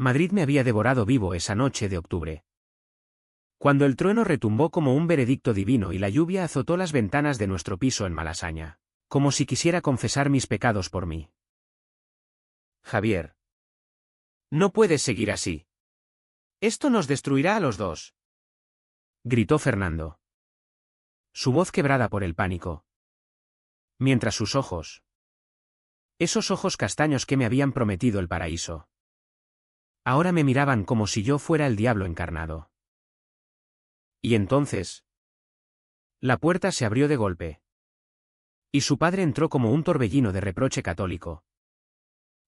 Madrid me había devorado vivo esa noche de octubre. Cuando el trueno retumbó como un veredicto divino y la lluvia azotó las ventanas de nuestro piso en Malasaña, como si quisiera confesar mis pecados por mí. Javier. No puedes seguir así. Esto nos destruirá a los dos. Gritó Fernando. Su voz quebrada por el pánico. Mientras sus ojos. Esos ojos castaños que me habían prometido el paraíso. Ahora me miraban como si yo fuera el diablo encarnado. Y entonces. La puerta se abrió de golpe. Y su padre entró como un torbellino de reproche católico.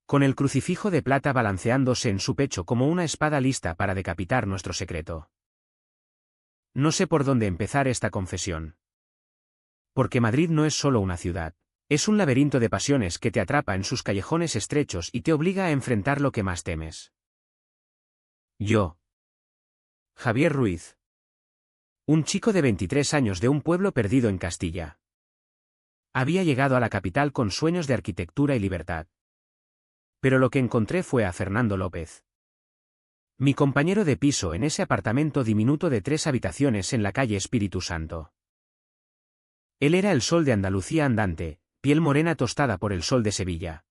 Con el crucifijo de plata balanceándose en su pecho como una espada lista para decapitar nuestro secreto. No sé por dónde empezar esta confesión. Porque Madrid no es solo una ciudad. Es un laberinto de pasiones que te atrapa en sus callejones estrechos y te obliga a enfrentar lo que más temes. Yo. Javier Ruiz. Un chico de 23 años de un pueblo perdido en Castilla. Había llegado a la capital con sueños de arquitectura y libertad. Pero lo que encontré fue a Fernando López. Mi compañero de piso en ese apartamento diminuto de 3 habitaciones en la calle Espíritu Santo. Él era el sol de Andalucía andante, piel morena tostada por el sol de Sevilla.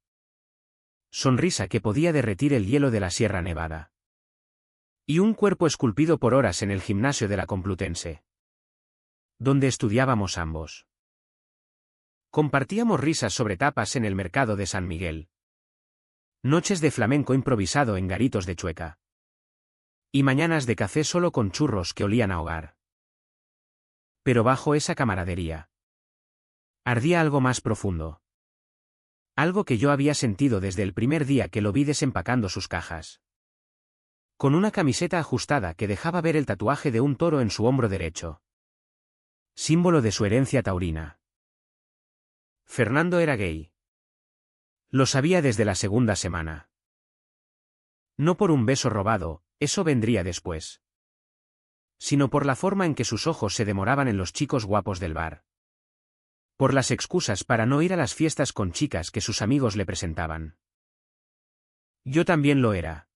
Sonrisa que podía derretir el hielo de la Sierra Nevada. Y un cuerpo esculpido por horas en el gimnasio de la Complutense. Donde estudiábamos ambos. Compartíamos risas sobre tapas en el mercado de San Miguel. Noches de flamenco improvisado en garitos de Chueca. Y mañanas de café solo con churros que olían a hogar. Pero bajo esa camaradería ardía algo más profundo. Algo que yo había sentido desde el primer día que lo vi desempacando sus cajas. Con una camiseta ajustada que dejaba ver el tatuaje de un toro en su hombro derecho. Símbolo de su herencia taurina. Fernando era gay. Lo sabía desde la segunda semana. No por un beso robado, eso vendría después. Sino por la forma en que sus ojos se demoraban en los chicos guapos del bar. Por las excusas para no ir a las fiestas con chicas que sus amigos le presentaban. Yo también lo era.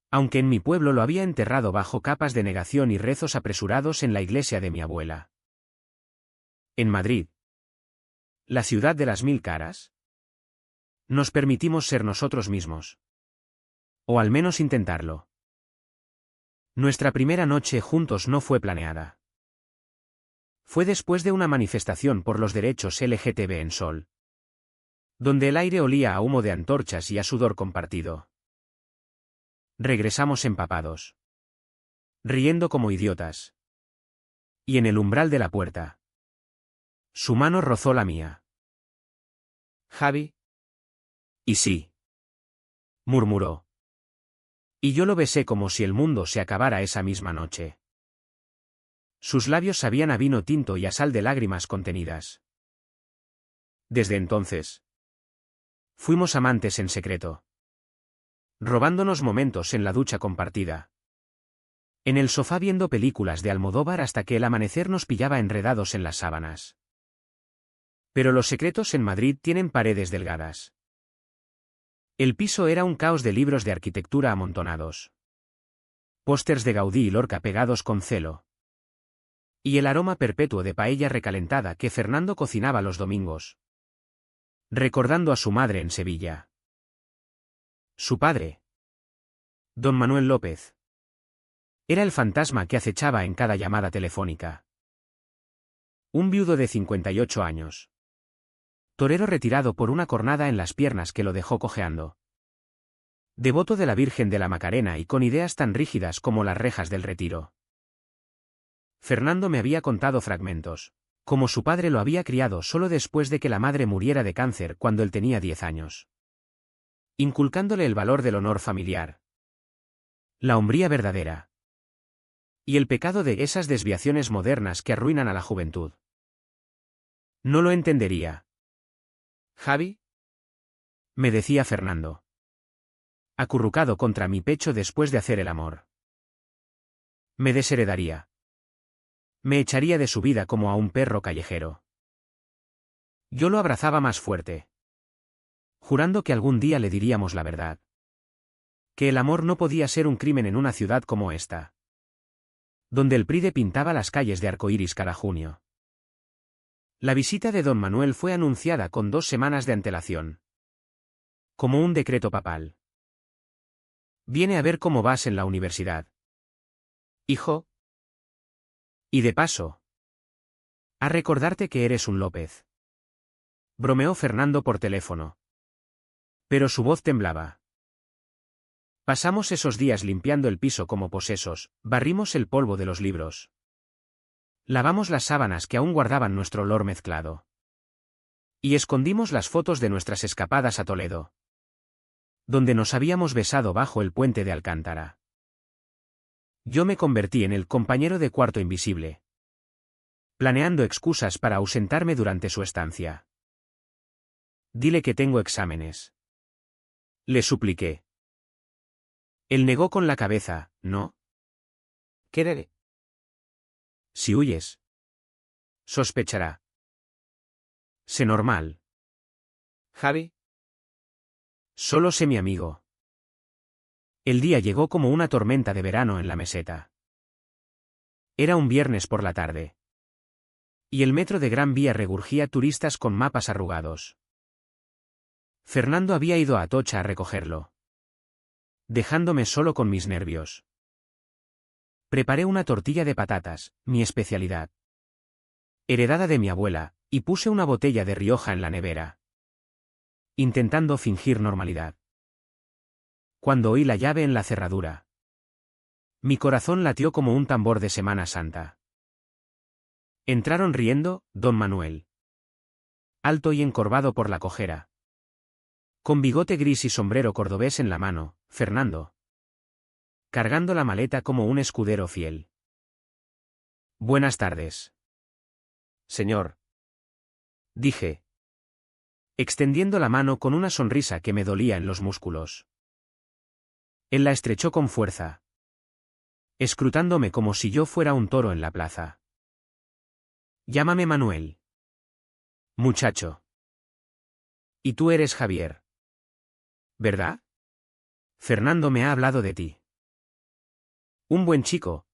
Aunque en mi pueblo lo había enterrado bajo capas de negación y rezos apresurados en la iglesia de mi abuela. En Madrid. La ciudad de las 1000 caras. Nos permitimos ser nosotros mismos. O al menos intentarlo. Nuestra primera noche juntos no fue planeada. Fue después de una manifestación por los derechos LGTB en Sol. Donde el aire olía a humo de antorchas y a sudor compartido. Regresamos empapados. Riendo como idiotas. Y en el umbral de la puerta. Su mano rozó la mía. Javi. Y sí. Murmuró. Y yo lo besé como si el mundo se acabara esa misma noche. Sus labios sabían a vino tinto y a sal de lágrimas contenidas. Desde entonces. Fuimos amantes en secreto. Robándonos momentos en la ducha compartida. En el sofá viendo películas de Almodóvar hasta que el amanecer nos pillaba enredados en las sábanas. Pero los secretos en Madrid tienen paredes delgadas. El piso era un caos de libros de arquitectura amontonados. Pósters de Gaudí y Lorca pegados con celo. Y el aroma perpetuo de paella recalentada que Fernando cocinaba los domingos. Recordando a su madre en Sevilla. Su padre. Don Manuel López. Era el fantasma que acechaba en cada llamada telefónica. Un viudo de 58 años. Torero retirado por una cornada en las piernas que lo dejó cojeando. Devoto de la Virgen de la Macarena y con ideas tan rígidas como las rejas del Retiro. Fernando me había contado fragmentos, como su padre lo había criado solo después de que la madre muriera de cáncer cuando él tenía 10 años. Inculcándole el valor del honor familiar. La hombría verdadera. Y el pecado de esas desviaciones modernas que arruinan a la juventud. No lo entendería. ¿Javi? Me decía Fernando. Acurrucado contra mi pecho después de hacer el amor. Me desheredaría. Me echaría de su vida como a un perro callejero. Yo lo abrazaba más fuerte. Jurando que algún día le diríamos la verdad. Que el amor no podía ser un crimen en una ciudad como esta, donde el Pride pintaba las calles de arcoíris cada junio. La visita de don Manuel fue anunciada con 2 semanas de antelación. Como un decreto papal. Viene a ver cómo vas en la universidad. Hijo. Y de paso, a recordarte que eres un López. Bromeó Fernando por teléfono. Pero su voz temblaba. Pasamos esos días limpiando el piso como posesos, barrimos el polvo de los libros. Lavamos las sábanas que aún guardaban nuestro olor mezclado. Y escondimos las fotos de nuestras escapadas a Toledo, donde nos habíamos besado bajo el puente de Alcántara. Yo me convertí en el compañero de cuarto invisible, planeando excusas para ausentarme durante su estancia. Dile que tengo exámenes. Le supliqué. Él negó con la cabeza, no. ¿Qué? Si huyes, sospechará. Sé normal. Javi. Solo sé mi amigo. El día llegó como una tormenta de verano en la meseta. Era un viernes por la tarde. Y el metro de Gran Vía regurgía turistas con mapas arrugados. Fernando había ido a Atocha a recogerlo, dejándome solo con mis nervios. Preparé una tortilla de patatas, mi especialidad, heredada de mi abuela, y puse una botella de Rioja en la nevera, intentando fingir normalidad. Cuando oí la llave en la cerradura, mi corazón latió como un tambor de Semana Santa. Entraron riendo, don Manuel, alto y encorvado por la cojera, con bigote gris y sombrero cordobés en la mano, Fernando, cargando la maleta como un escudero fiel. Buenas tardes. Señor. Dije, extendiendo la mano con una sonrisa que me dolía en los músculos. Él la estrechó con fuerza, escrutándome como si yo fuera un toro en la plaza. Llámame Manuel. Muchacho. Y tú eres Javier, ¿verdad? Fernando me ha hablado de ti. Un buen chico,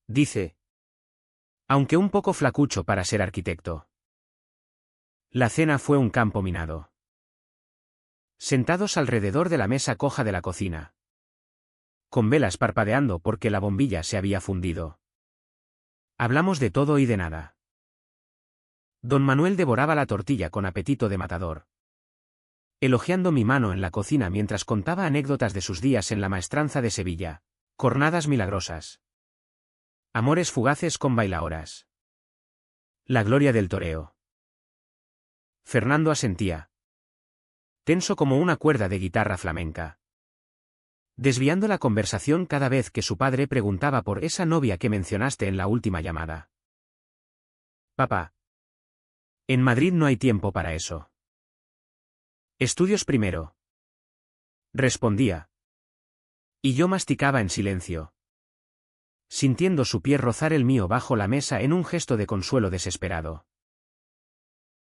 dice, aunque un poco flacucho para ser arquitecto. La cena fue un campo minado. Sentados alrededor de la mesa coja de la cocina, con velas parpadeando porque la bombilla se había fundido. Hablamos de todo y de nada. Don Manuel devoraba la tortilla con apetito de matador, elogiando mi mano en la cocina mientras contaba anécdotas de sus días en la maestranza de Sevilla, cornadas milagrosas, amores fugaces con bailaoras, la gloria del toreo. Fernando asentía, tenso como una cuerda de guitarra flamenca, desviando la conversación cada vez que su padre preguntaba por esa novia que mencionaste en la última llamada. Papá. En Madrid no hay tiempo para eso. Estudios primero. Respondía. Y yo masticaba en silencio, sintiendo su pie rozar el mío bajo la mesa en un gesto de consuelo desesperado.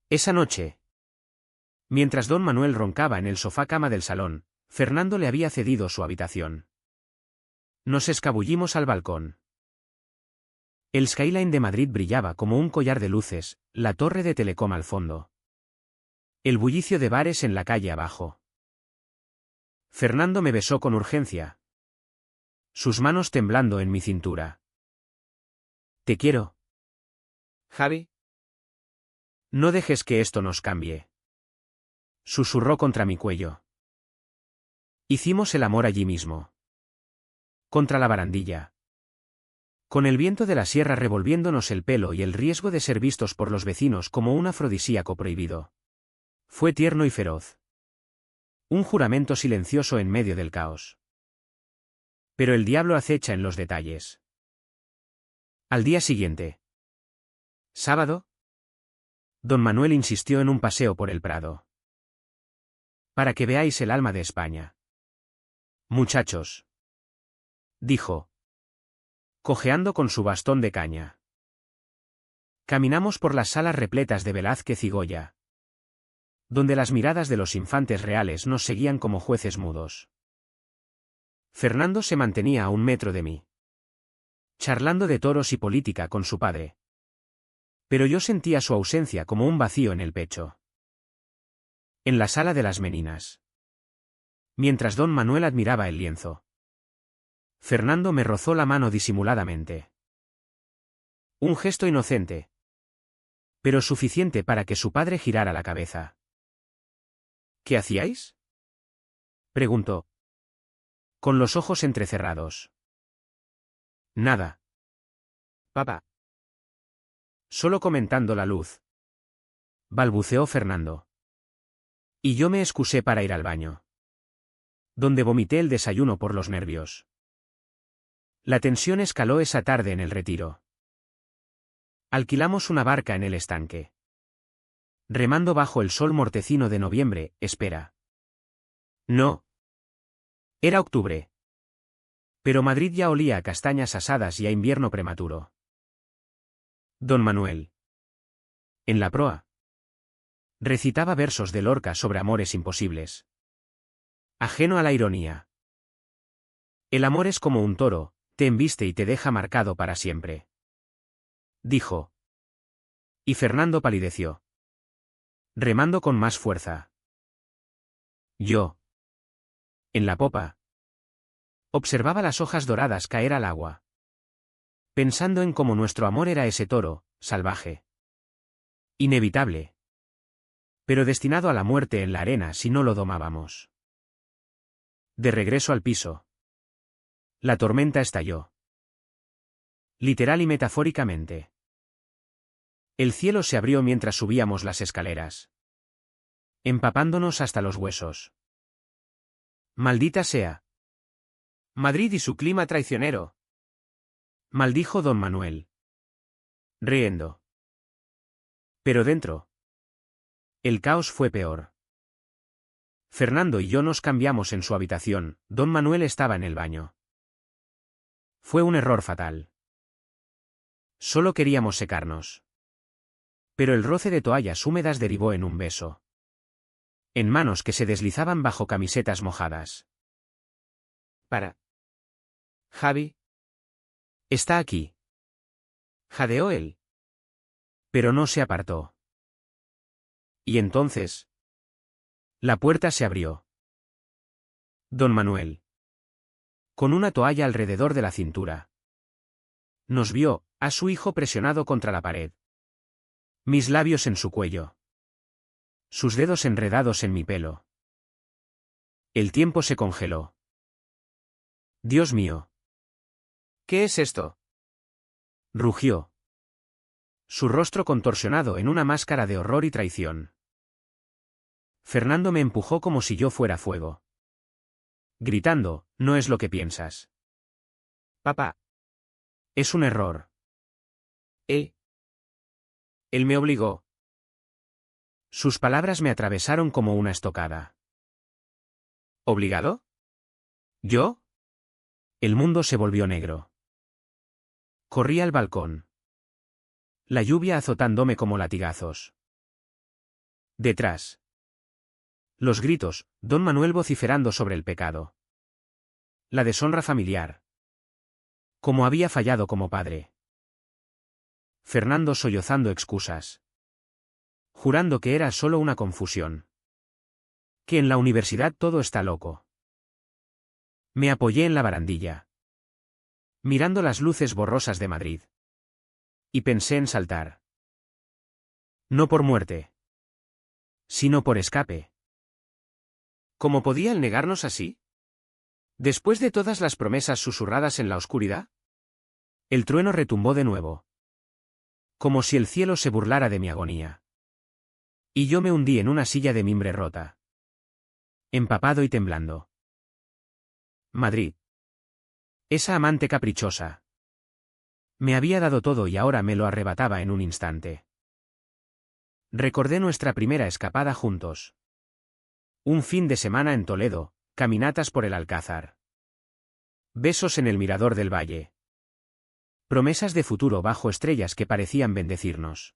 Esa noche, mientras don Manuel roncaba en el sofá-cama del salón, Fernando le había cedido su habitación. Nos escabullimos al balcón. El skyline de Madrid brillaba como un collar de luces, la torre de Telecom al fondo. El bullicio de bares en la calle abajo. Fernando me besó con urgencia, sus manos temblando en mi cintura. Te quiero. Javi. No dejes que esto nos cambie. Susurró contra mi cuello. Hicimos el amor allí mismo, contra la barandilla, con el viento de la sierra revolviéndonos el pelo y el riesgo de ser vistos por los vecinos como un afrodisíaco prohibido. Fue tierno y feroz. Un juramento silencioso en medio del caos. Pero el diablo acecha en los detalles. Al día siguiente, sábado, don Manuel insistió en un paseo por el Prado. Para que veáis el alma de España. Muchachos, dijo, cojeando con su bastón de caña. Caminamos por las salas repletas de Velázquez y Goya, donde las miradas de los infantes reales nos seguían como jueces mudos. Fernando se mantenía a 1 metro de mí, charlando de toros y política con su padre. Pero yo sentía su ausencia como un vacío en el pecho. En la sala de las meninas. Mientras don Manuel admiraba el lienzo, Fernando me rozó la mano disimuladamente. Un gesto inocente, pero suficiente para que su padre girara la cabeza. ¿Qué hacíais?, preguntó, con los ojos entrecerrados. Nada, papá. Solo comentando la luz, balbuceó Fernando. Y yo me excusé para ir al baño, donde vomité el desayuno por los nervios. La tensión escaló esa tarde en el retiro. Alquilamos una barca en el estanque. Remando bajo el sol mortecino de noviembre, espera. No. Era octubre. Pero Madrid ya olía a castañas asadas y a invierno prematuro. Don Manuel, en la proa, recitaba versos de Lorca sobre amores imposibles. Ajeno a la ironía. El amor es como un toro, te embiste y te deja marcado para siempre, dijo. Y Fernando palideció, remando con más fuerza. Yo, en la popa, observaba las hojas doradas caer al agua, pensando en cómo nuestro amor era ese toro, salvaje, inevitable, pero destinado a la muerte en la arena si no lo domábamos. De regreso al piso, la tormenta estalló. Literal y metafóricamente. El cielo se abrió mientras subíamos las escaleras, empapándonos hasta los huesos. Maldita sea Madrid y su clima traicionero, maldijo don Manuel, riendo. Pero dentro, el caos fue peor. Fernando y yo nos cambiamos en su habitación, don Manuel estaba en el baño. Fue un error fatal. Solo queríamos secarnos. Pero el roce de toallas húmedas derivó en un beso. En manos que se deslizaban bajo camisetas mojadas. Javi. Está aquí. Jadeó él. Pero no se apartó. Y entonces, la puerta se abrió. Don Manuel, con una toalla alrededor de la cintura, nos vio, a su hijo presionado contra la pared. Mis labios en su cuello. Sus dedos enredados en mi pelo. El tiempo se congeló. Dios mío. ¿Qué es esto?, rugió. Su rostro contorsionado en una máscara de horror y traición. Fernando me empujó como si yo fuera fuego, gritando, no es lo que piensas. Papá. Es un error. Él me obligó. Sus palabras me atravesaron como una estocada. ¿Obligado? ¿Yo? El mundo se volvió negro. Corrí al balcón. La lluvia azotándome como latigazos. Detrás. Los gritos, don Manuel vociferando sobre el pecado. La deshonra familiar. Cómo había fallado como padre. Fernando sollozando excusas. Jurando que era solo una confusión. Que en la universidad todo está loco. Me apoyé en la barandilla, mirando las luces borrosas de Madrid. Y pensé en saltar. No por muerte, sino por escape. ¿Cómo podía él negarnos así? Después de todas las promesas susurradas en la oscuridad. El trueno retumbó de nuevo. Como si el cielo se burlara de mi agonía. Y yo me hundí en una silla de mimbre rota. Empapado y temblando. Madrid. Esa amante caprichosa. Me había dado todo y ahora me lo arrebataba en un instante. Recordé nuestra primera escapada juntos. Un fin de semana en Toledo, caminatas por el Alcázar. Besos en el mirador del valle. Promesas de futuro bajo estrellas que parecían bendecirnos.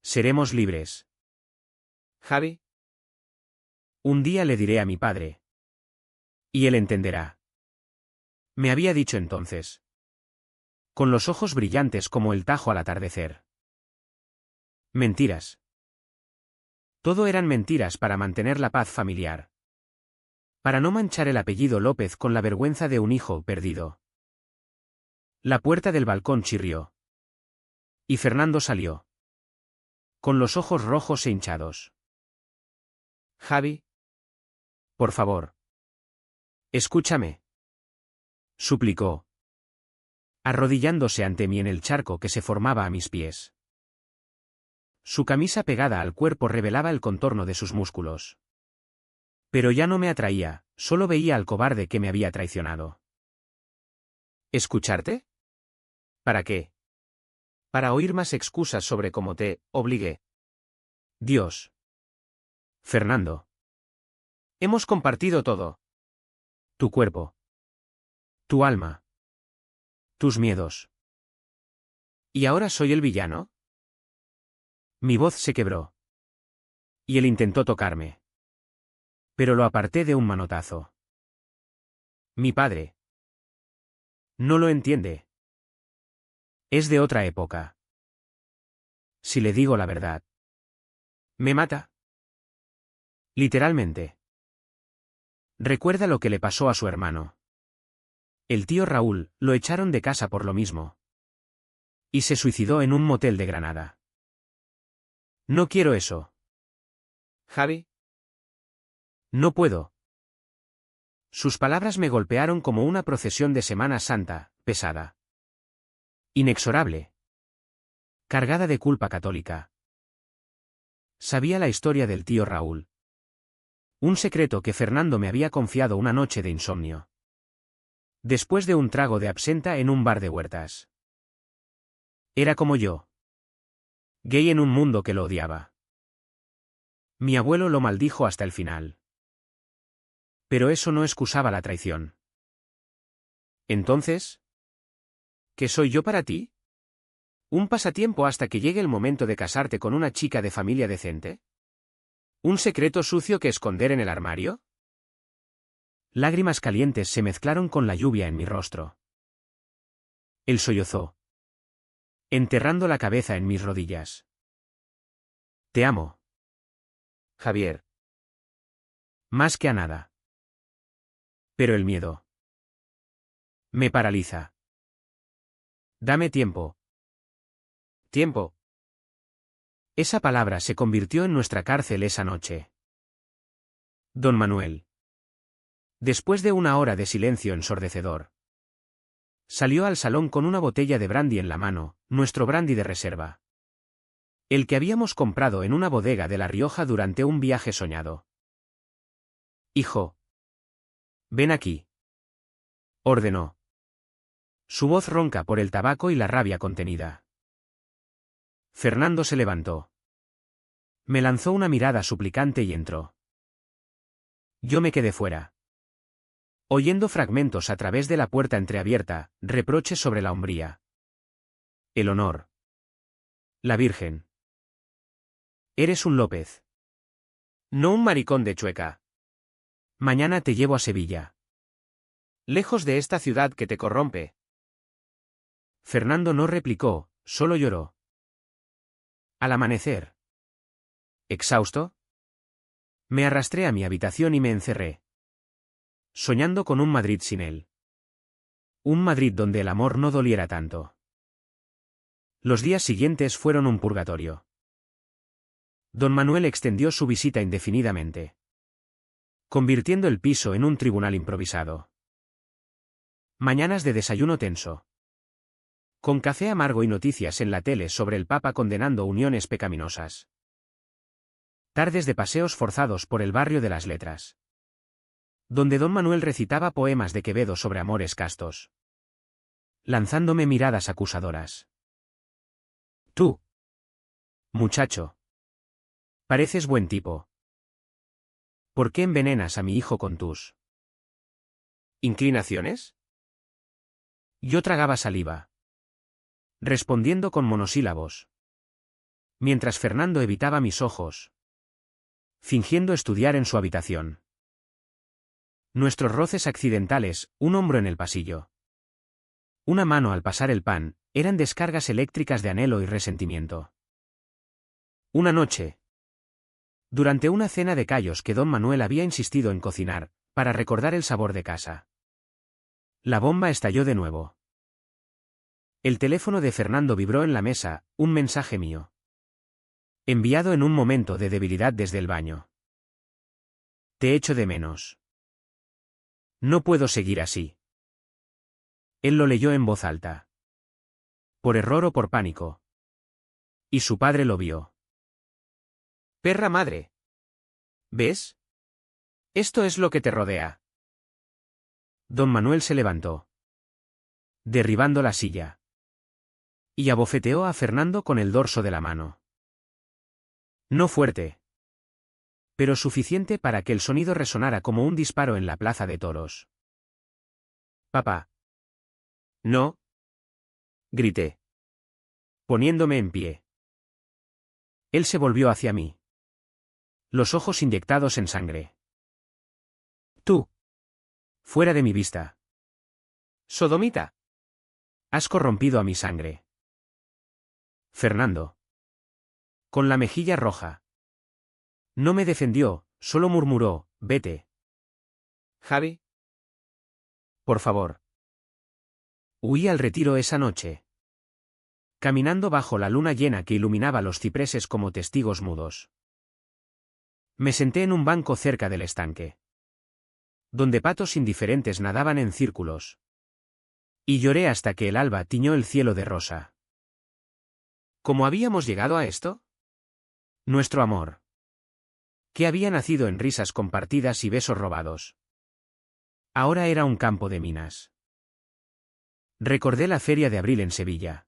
Seremos libres. Javi. Un día le diré a mi padre Y él entenderá. Me había dicho entonces. Con los ojos brillantes como el Tajo al atardecer. Mentiras. Todo eran mentiras para mantener la paz familiar. Para no manchar el apellido López con la vergüenza de un hijo perdido. La puerta del balcón chirrió. Y Fernando salió. Con los ojos rojos e hinchados. Javi. Por favor. Escúchame. Suplicó. Arrodillándose ante mí en el charco que se formaba a mis pies. Su camisa pegada al cuerpo revelaba el contorno de sus músculos. Pero ya no me atraía, solo veía al cobarde que me había traicionado. ¿Escucharte? ¿Para qué? Para oír más excusas sobre cómo te obligué. Dios. Fernando. Hemos compartido todo. Tu cuerpo. Tu alma. Tus miedos. ¿Y ahora soy el villano? Mi voz se quebró. Y él intentó tocarme. Pero lo aparté de un manotazo. Mi padre. No lo entiende. Es de otra época. Si le digo la verdad. Me mata. Literalmente. Recuerda lo que le pasó a su hermano. El tío Raúl, lo echaron de casa por lo mismo. Y se suicidó en un motel de Granada. No quiero eso. Javi. No puedo. Sus palabras me golpearon como una procesión de Semana Santa, pesada. Inexorable. Cargada de culpa católica. Sabía la historia del tío Raúl. Un secreto que Fernando me había confiado una noche de insomnio. Después de un trago de absenta en un bar de Huertas. Era como yo. Gay en un mundo que lo odiaba. Mi abuelo lo maldijo hasta el final. Pero eso no excusaba la traición. Entonces, ¿qué soy yo para ti? ¿Un pasatiempo hasta que llegue el momento de casarte con una chica de familia decente? ¿Un secreto sucio que esconder en el armario? Lágrimas calientes se mezclaron con la lluvia en mi rostro. Él sollozó, enterrando la cabeza en mis rodillas. Te amo. Javier. Más que a nada. Pero el miedo. Me paraliza. Dame tiempo. Tiempo. Esa palabra se convirtió en nuestra cárcel esa noche. Don Manuel. Después de una hora de silencio ensordecedor. Salió al salón con una botella de brandy en la mano, nuestro brandy de reserva. El que habíamos comprado en una bodega de La Rioja durante un viaje soñado. Hijo. Ven aquí. Ordenó. Su voz ronca por el tabaco y la rabia contenida. Fernando se levantó. Me lanzó una mirada suplicante y entró. Yo me quedé fuera. Oyendo fragmentos a través de la puerta entreabierta, reproches sobre la hombría. El honor. La Virgen. Eres un López. No un maricón de Chueca. Mañana te llevo a Sevilla. Lejos de esta ciudad que te corrompe. Fernando no replicó, solo lloró. Al amanecer. Exhausto. Me arrastré a mi habitación y me encerré. Soñando con un Madrid sin él. Un Madrid donde el amor no doliera tanto. Los días siguientes fueron un purgatorio. Don Manuel extendió su visita indefinidamente. Convirtiendo el piso en un tribunal improvisado. Mañanas de desayuno tenso. Con café amargo y noticias en la tele sobre el Papa condenando uniones pecaminosas. Tardes de paseos forzados por el barrio de las Letras. Donde don Manuel recitaba poemas de Quevedo sobre amores castos. Lanzándome miradas acusadoras. Tú. Muchacho. Pareces buen tipo. ¿Por qué envenenas a mi hijo con tus inclinaciones? Yo tragaba saliva. Respondiendo con monosílabos. Mientras Fernando evitaba mis ojos. Fingiendo estudiar en su habitación. Nuestros roces accidentales, un hombro en el pasillo. Una mano al pasar el pan, eran descargas eléctricas de anhelo y resentimiento. Una noche. Durante una cena de callos que don Manuel había insistido en cocinar, para recordar el sabor de casa. La bomba estalló de nuevo. El teléfono de Fernando vibró en la mesa, un mensaje mío. Enviado en un momento de debilidad desde el baño. Te echo de menos. No puedo seguir así. Él lo leyó en voz alta. Por error o por pánico. Y su padre lo vio. Perra madre. ¿Ves? Esto es lo que te rodea. Don Manuel se levantó, derribando la silla. Y abofeteó a Fernando con el dorso de la mano. No fuerte, pero suficiente para que el sonido resonara como un disparo en la plaza de toros. Papá. No. Grité, poniéndome en pie. Él se volvió hacia mí. Los ojos inyectados en sangre. Tú. Fuera de mi vista. Sodomita. Has corrompido a mi sangre. Fernando. Con la mejilla roja. No me defendió, solo murmuró, vete. Javi. Por favor. Huí al retiro esa noche. Caminando bajo la luna llena que iluminaba los cipreses como testigos mudos. Me senté en un banco cerca del estanque, donde patos indiferentes nadaban en círculos. Y lloré hasta que el alba tiñó el cielo de rosa. ¿Cómo habíamos llegado a esto? Nuestro amor. Que había nacido en risas compartidas y besos robados. Ahora era un campo de minas. Recordé la feria de abril en Sevilla,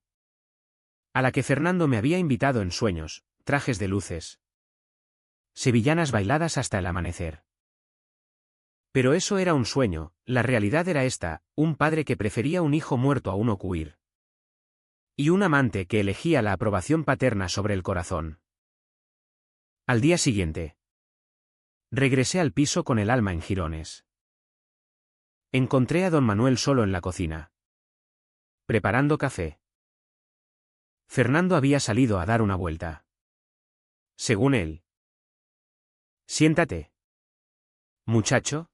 a la que Fernando me había invitado en sueños, trajes de luces. Sevillanas bailadas hasta el amanecer. Pero eso era un sueño, la realidad era esta, un padre que prefería un hijo muerto a uno huir. Y un amante que elegía la aprobación paterna sobre el corazón. Al día siguiente. Regresé al piso con el alma en jirones. Encontré a don Manuel solo en la cocina, preparando café. Fernando había salido a dar una vuelta. Según él. Siéntate. Muchacho,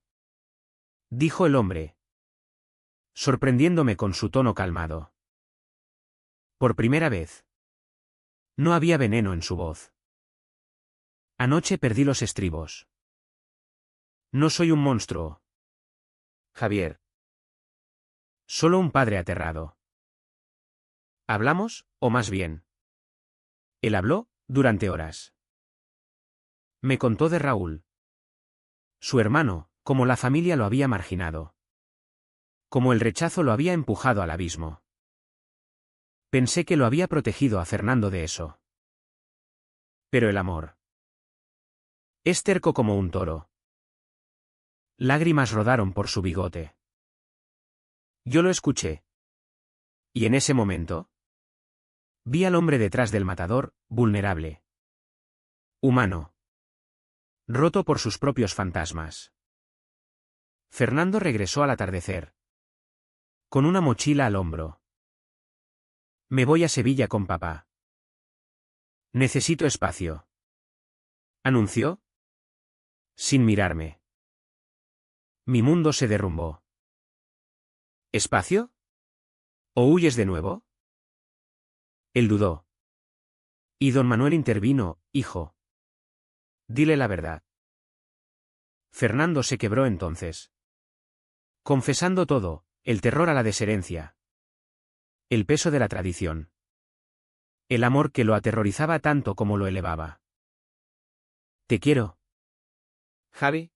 dijo el hombre, sorprendiéndome con su tono calmado. Por primera vez. No había veneno en su voz. Anoche perdí los estribos. No soy un monstruo, Javier. Solo un padre aterrado. ¿Hablamos, o más bien? Él habló, durante horas. Me contó de Raúl. Su hermano, como la familia lo había marginado. Como el rechazo lo había empujado al abismo. Pensé que lo había protegido a Fernando de eso. Pero el amor. Es terco como un toro. Lágrimas rodaron por su bigote. Yo lo escuché. Y en ese momento, vi al hombre detrás del matador, vulnerable. Humano. Roto por sus propios fantasmas. Fernando regresó al atardecer. Con una mochila al hombro. Me voy a Sevilla con papá. Necesito espacio. ¿Anunció? Sin mirarme. Mi mundo se derrumbó. ¿Espacio? ¿O huyes de nuevo? Él dudó. Y don Manuel intervino, hijo. Dile la verdad. Fernando se quebró entonces. Confesando todo, el terror a la desherencia. El peso de la tradición. El amor que lo aterrorizaba tanto como lo elevaba. Te quiero, Javi.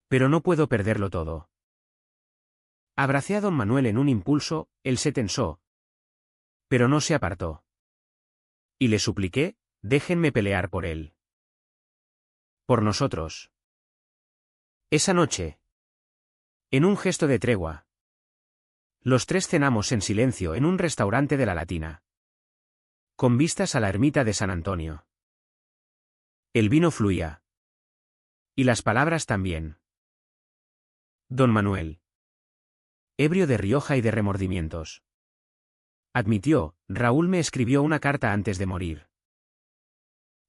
Pero no puedo perderlo todo. Abracé a don Manuel en un impulso, él se tensó. Pero no se apartó. Y le supliqué, déjenme pelear por él. Por nosotros. Esa noche. En un gesto de tregua. Los tres cenamos en silencio en un restaurante de la Latina. Con vistas a la ermita de San Antonio. El vino fluía. Y las palabras también. Don Manuel. Ebrio de Rioja y de remordimientos. Admitió, Raúl me escribió una carta antes de morir.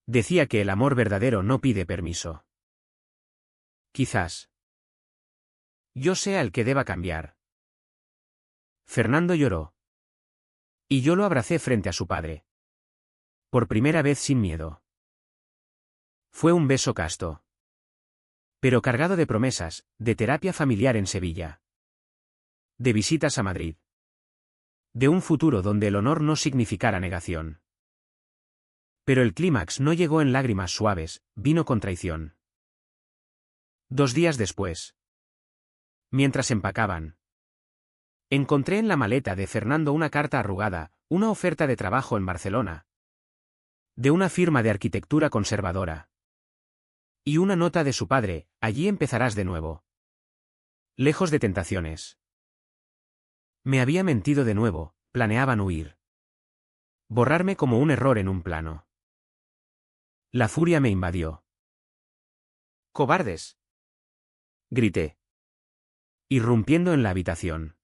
Decía que el amor verdadero no pide permiso. Quizás yo sea el que deba cambiar. Fernando lloró. Y yo lo abracé frente a su padre. Por primera vez sin miedo. Fue un beso casto. Pero cargado de promesas, de terapia familiar en Sevilla. De visitas a Madrid. De un futuro donde el honor no significara negación. Pero el clímax no llegó en lágrimas suaves, vino con traición. 2 días después. Mientras empacaban. Encontré en la maleta de Fernando una carta arrugada, una oferta de trabajo en Barcelona. De una firma de arquitectura conservadora. Y una nota de su padre, allí empezarás de nuevo. Lejos de tentaciones. Me había mentido de nuevo, planeaban huir. Borrarme como un error en un plano. La furia me invadió. ¡Cobardes!, grité. Irrumpiendo en la habitación.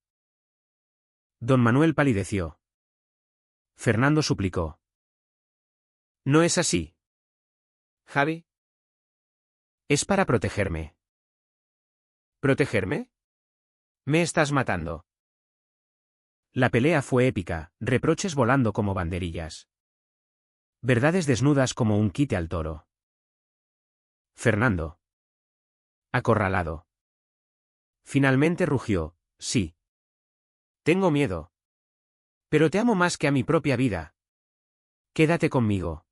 Don Manuel palideció. Fernando suplicó. No es así. Javi. Es para protegerme. ¿Protegerme? Me estás matando. La pelea fue épica, reproches volando como banderillas. Verdades desnudas como un quite al toro. Fernando. Acorralado. Finalmente rugió, sí. Tengo miedo. Pero te amo más que a mi propia vida. Quédate conmigo.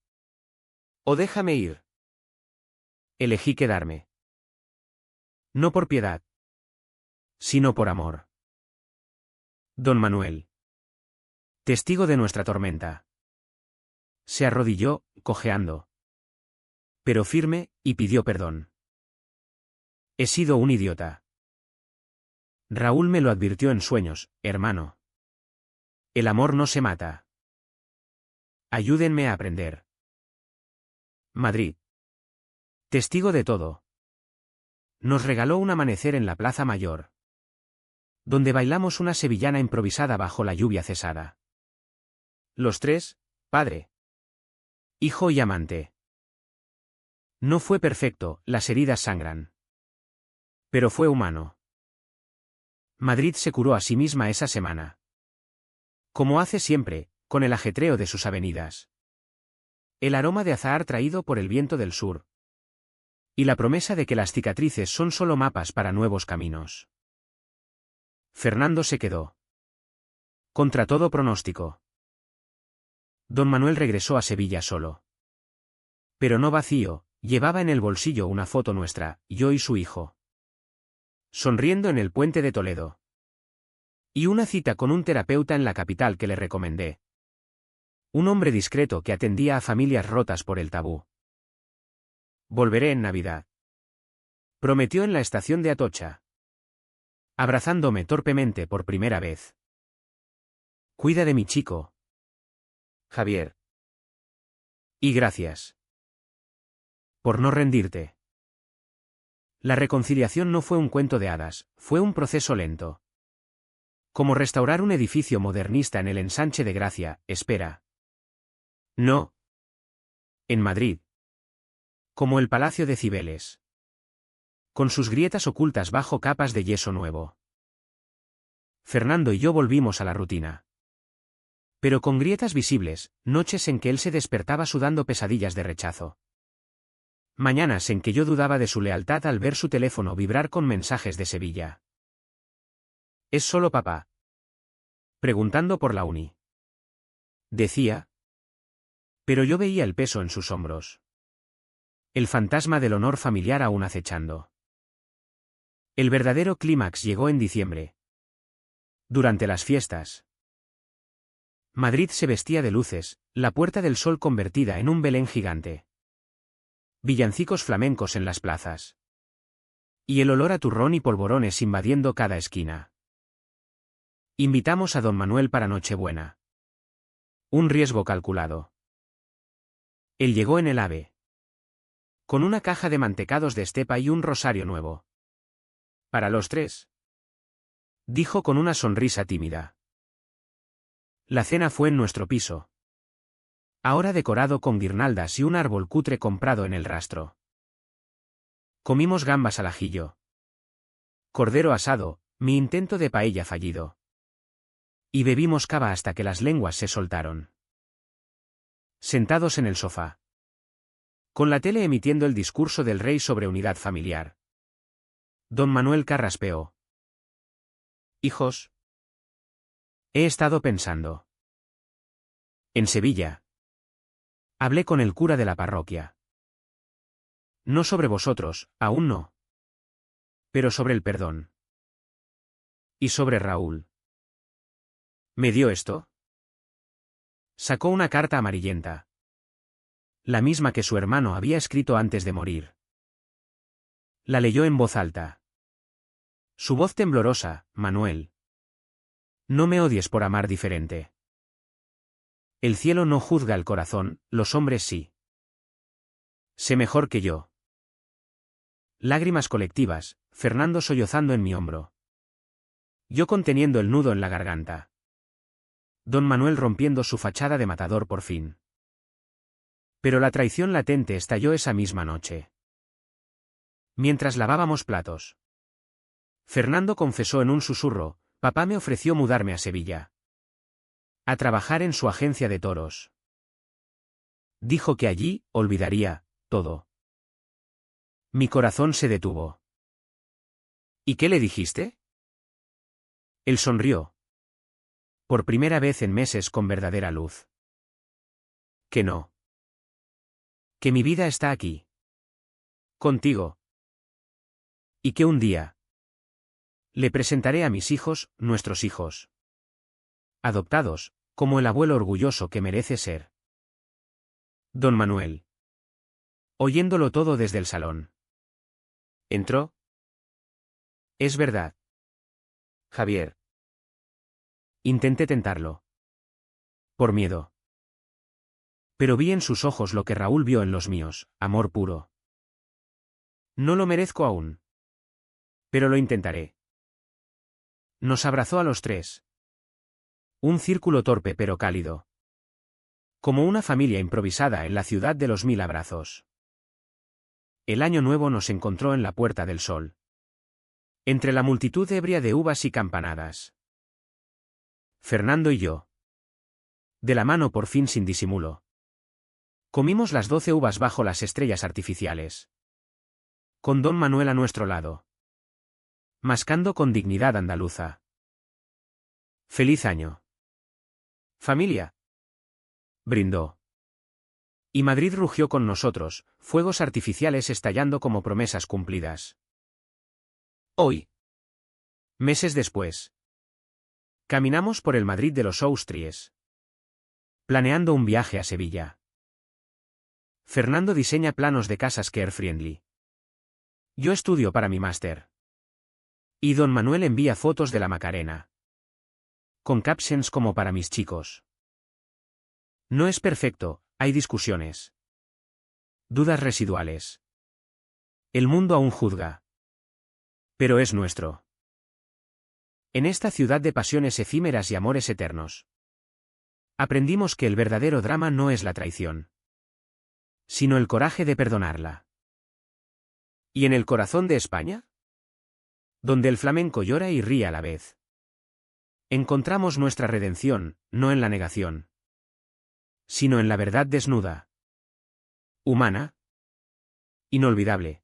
O déjame ir. Elegí quedarme. No por piedad. Sino por amor. Don Manuel. Testigo de nuestra tormenta. Se arrodilló, cojeando. Pero firme, y pidió perdón. He sido un idiota. Raúl me lo advirtió en sueños, hermano. El amor no se mata. Ayúdenme a aprender. Madrid. Testigo de todo. Nos regaló un amanecer en la Plaza Mayor. Donde bailamos una sevillana improvisada bajo la lluvia cesada. Los tres, padre, hijo y amante. No fue perfecto, las heridas sangran. Pero fue humano. Madrid se curó a sí misma esa semana. Como hace siempre, con el ajetreo de sus avenidas. El aroma de azahar traído por el viento del sur. Y la promesa de que las cicatrices son solo mapas para nuevos caminos. Fernando se quedó. Contra todo pronóstico. Don Manuel regresó a Sevilla solo. Pero no vacío, llevaba en el bolsillo una foto nuestra, yo y su hijo. Sonriendo en el puente de Toledo. Y una cita con un terapeuta en la capital que le recomendé. Un hombre discreto que atendía a familias rotas por el tabú. Volveré en Navidad. Prometió en la estación de Atocha. Abrazándome torpemente por primera vez. Cuida de mi chico. Javier. Y gracias. Por no rendirte. La reconciliación no fue un cuento de hadas, fue un proceso lento. Como restaurar un edificio modernista en el Ensanche de Gracia, espera. No. En Madrid. Como el Palacio de Cibeles. Con sus grietas ocultas bajo capas de yeso nuevo. Fernando y yo volvimos a la rutina. Pero con grietas visibles, noches en que él se despertaba sudando pesadillas de rechazo. Mañanas en que yo dudaba de su lealtad al ver su teléfono vibrar con mensajes de Sevilla. ¿Es solo papá? Preguntando por la uni. Decía. Pero yo veía el peso en sus hombros. El fantasma del honor familiar aún acechando. El verdadero clímax llegó en diciembre. Durante las fiestas. Madrid se vestía de luces, la Puerta del Sol convertida en un Belén gigante. Villancicos flamencos en las plazas. Y el olor a turrón y polvorones invadiendo cada esquina. Invitamos a don Manuel para Nochebuena. Un riesgo calculado. Él llegó en el AVE. Con una caja de mantecados de estepa y un rosario nuevo. Para los tres, dijo con una sonrisa tímida. La cena fue en nuestro piso, ahora decorado con guirnaldas y un árbol cutre comprado en el rastro. Comimos gambas al ajillo, cordero asado, mi intento de paella fallido. Y bebimos cava hasta que las lenguas se soltaron. Sentados en el sofá, con la tele emitiendo el discurso del rey sobre unidad familiar, don Manuel carraspeó. Hijos, he estado pensando. En Sevilla. Hablé con el cura de la parroquia. No sobre vosotros, aún no. Pero sobre el perdón. Y sobre Raúl. ¿Me dio esto? Sacó una carta amarillenta. La misma que su hermano había escrito antes de morir. La leyó en voz alta. Su voz temblorosa: Manuel. No me odies por amar diferente. El cielo no juzga el corazón, los hombres sí. Sé mejor que yo. Lágrimas colectivas, Fernando sollozando en mi hombro. Yo conteniendo el nudo en la garganta. Don Manuel rompiendo su fachada de matador por fin. Pero la traición latente estalló esa misma noche. Mientras lavábamos platos. Fernando confesó en un susurro: papá me ofreció mudarme a Sevilla. A trabajar en su agencia de toros. Dijo que allí olvidaría todo. Mi corazón se detuvo. ¿Y qué le dijiste? Él sonrió. Por primera vez en meses con verdadera luz. Que no. Que mi vida está aquí. Contigo. Y que un día le presentaré a mis hijos, nuestros hijos. Adoptados, como el abuelo orgulloso que merece ser. Don Manuel. Oyéndolo todo desde el salón. ¿Entró? Es verdad. Javier. Intenté tentarlo. Por miedo. Pero vi en sus ojos lo que Raúl vio en los míos: amor puro. No lo merezco aún. Pero lo intentaré. Nos abrazó a los tres. Un círculo torpe pero cálido. Como una familia improvisada en la ciudad de los 1000 abrazos. El año nuevo nos encontró en la Puerta del Sol. Entre la multitud ebria de uvas y campanadas. Fernando y yo. De la mano por fin sin disimulo. Comimos las 12 uvas bajo las estrellas artificiales. Con don Manuel a nuestro lado. Mascando con dignidad andaluza. Feliz año. Familia. Brindó. Y Madrid rugió con nosotros, fuegos artificiales estallando como promesas cumplidas. Hoy. Meses después. Caminamos por el Madrid de los Austries. Planeando un viaje a Sevilla. Fernando diseña planos de casas care-friendly. Yo estudio para mi máster. Y don Manuel envía fotos de la Macarena. Con captions como para mis chicos. No es perfecto, hay discusiones. Dudas residuales. El mundo aún juzga. Pero es nuestro. En esta ciudad de pasiones efímeras y amores eternos. Aprendimos que el verdadero drama no es la traición, sino el coraje de perdonarla. ¿Y en el corazón de España? Donde el flamenco llora y ríe a la vez. Encontramos nuestra redención, no en la negación, sino en la verdad desnuda. Humana. Inolvidable.